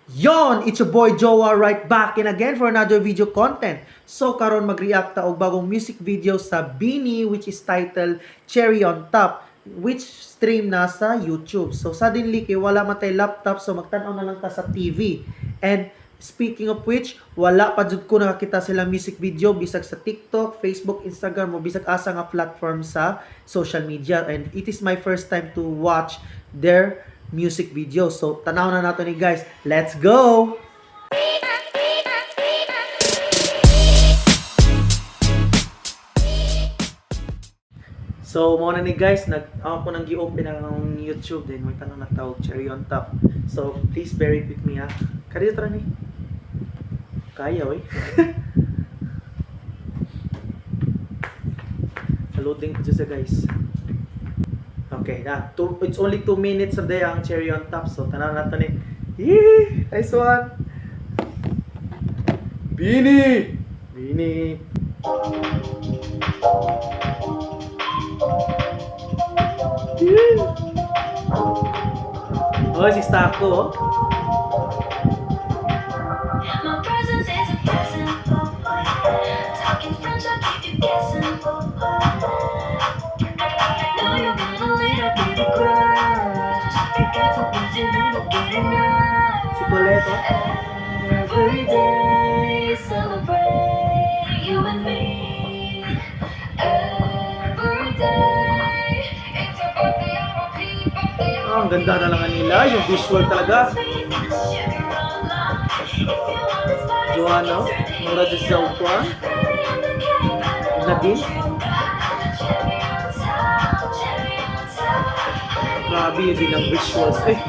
Yon, it's your boy Joa right back in again for another video content. So karon mag-react ta og bagong music video sa BINI which is titled Cherry on Top, which stream na sa YouTube. So suddenly kay wala man tay laptop, so magtan-aw na lang ta sa TV. And speaking of which, wala pa jud ko nakakita sila music video bisag sa TikTok, Facebook, Instagram o bisag asa nga platform sa social media, and it is my first time to watch their music video. So tanaw na nato ni guys. Let's go. So mo na ni guys, ako nang gi-open ang YouTube din may tanong na tawag Cherry on Top. So please bear it with me ha. Kadito ra ni. Kaya oy. Loading ko sa guys. Okay, it's only 2 minutes of the ang Cherry on Top. So tanaw na to ni. Yee! Nice one. BINI. Oh, si Stako, oh. My presence is a present, talking French, I'll keep you guessing. Know you're gonna later be the crush, be careful what you do to get enough. Si Colette, oh. Every day, celebrate you and me. Every day, it's your birthday, our birthday. Oh, ang ganda na lang nila, yung visual talaga. Joanna, mura dyan sa upuan. Nadine. Grabe yun din ang visuals. Eh.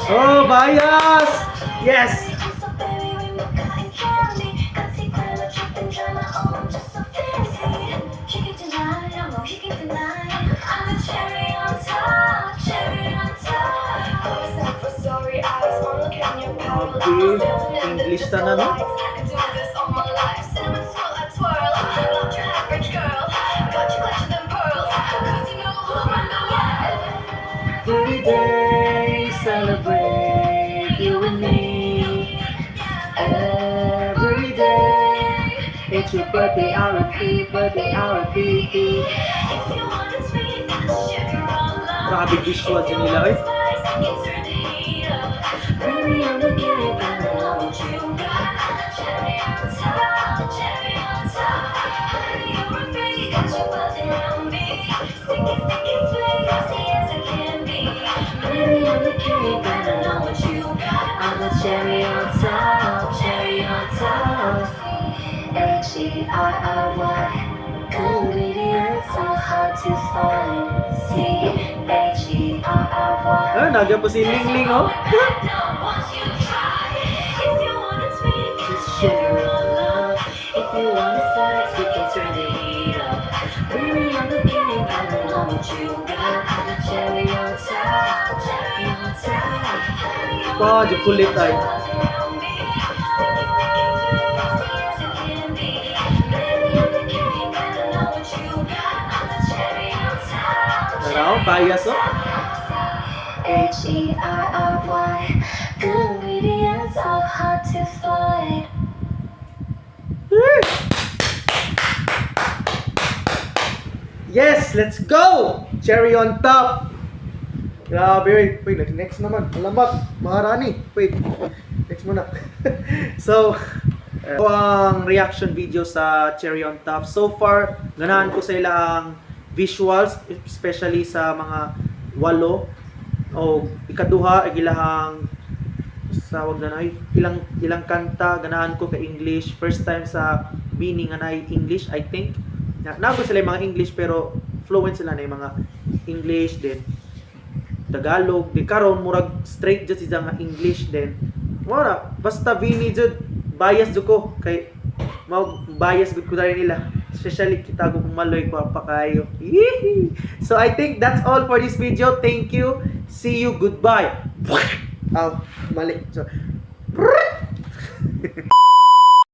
Oh, bias! Yes! English na no? Every day celebrate you and me. Every day it's your birthday, our repeat, birthday, our repeat. Grabe visual din nila eh. Baby, I'm the king, and I know what you got. Cherry on top, cherry on top. You're a freak, got you buzzing on me. Sticky, sticky, sweet, classy as it can be. Baby, I'm the king, and I know what you got. I'm the cherry on top, cherry on top. H-E-R-R-Y, ingredients are hard to find. C-H-E-R-R-Y. Ah, nagyan po si Ling Ling, oh. Pa, di kulit ay. Taraw, bias, oh. H-E-R-R-Y, ingredients are hard to find. Yes, let's go! Cherry on top! Grabe, wait, next naman. Alamat, maharani. Wait, next muna. So, ang reaction video sa Cherry on Top. So far, ganahan ko sa ilang visuals, especially sa mga walo o ikaduha, ilahang sa wag na ilang kanta, ganahan ko ka English. First time sa BINI nga na English, I think. Nago sila yung mga English pero fluent sila na yung mga English din. Tagalog, di karon murag straight jud siya nga English din. Mura, basta BINI jud bias jud ko kay bias gud ko dali nila. Especially kita kung maloy ko pa kayo. So I think that's all for this video. Thank you. See you. Goodbye. Oh, mali. So,